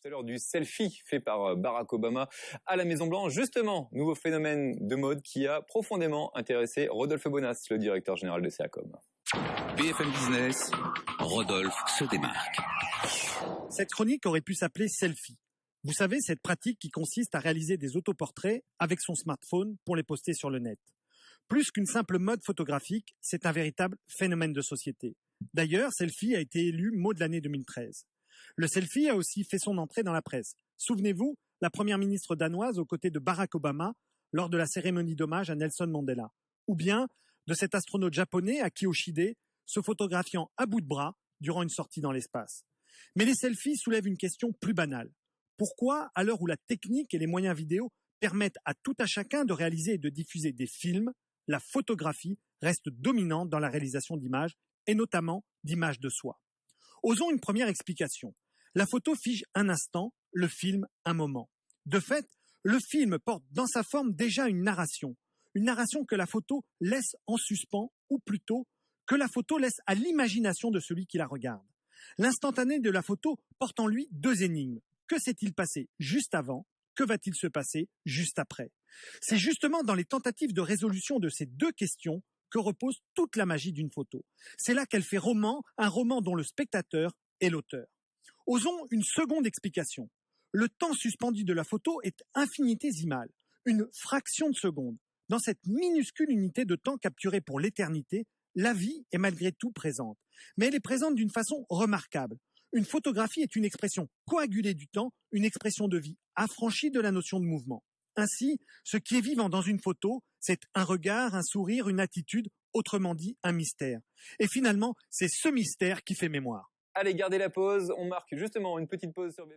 tout à l'heure du selfie fait par Barack Obama à la Maison-Blanche. Justement, nouveau phénomène de mode qui a profondément intéressé Rodolphe Bonas, le directeur général de CACOM. BFM Business, Rodolphe se démarque. Cette chronique aurait pu s'appeler selfie. Vous savez, cette pratique qui consiste à réaliser des autoportraits avec son smartphone pour les poster sur le net. Plus qu'une simple mode photographique, c'est un véritable phénomène de société. D'ailleurs, selfie a été élu mot de l'année 2013. Le selfie a aussi fait son entrée dans la presse. Souvenez-vous, la première ministre danoise aux côtés de Barack Obama lors de la cérémonie d'hommage à Nelson Mandela. Ou bien de cet astronaute japonais Aki Hoshide se photographiant à bout de bras durant une sortie dans l'espace. Mais les selfies soulèvent une question plus banale. Pourquoi, à l'heure où la technique et les moyens vidéo permettent à tout à chacun de réaliser et de diffuser des films, la photographie reste dominante dans la réalisation d'images, et notamment d'images de soi? Osons une première explication. La photo fige un instant, le film un moment. De fait, le film porte dans sa forme déjà une narration que la photo laisse en suspens, ou plutôt que la photo laisse à l'imagination de celui qui la regarde. L'instantané de la photo porte en lui deux énigmes. Que s'est-il passé juste avant? Que va-t-il se passer juste après? C'est justement dans les tentatives de résolution de ces deux questions que repose toute la magie d'une photo. C'est là qu'elle fait roman, un roman dont le spectateur est l'auteur. Osons une seconde explication. Le temps suspendu de la photo est infinitésimal, une fraction de seconde. Dans cette minuscule unité de temps capturée pour l'éternité, la vie est malgré tout présente. Mais elle est présente d'une façon remarquable. Une photographie est une expression coagulée du temps, une expression de vie affranchie de la notion de mouvement. Ainsi, ce qui est vivant dans une photo, c'est un regard, un sourire, une attitude, autrement dit un mystère. Et finalement, c'est ce mystère qui fait mémoire. Allez, gardez la pause. On marque justement une petite pause sur BFM.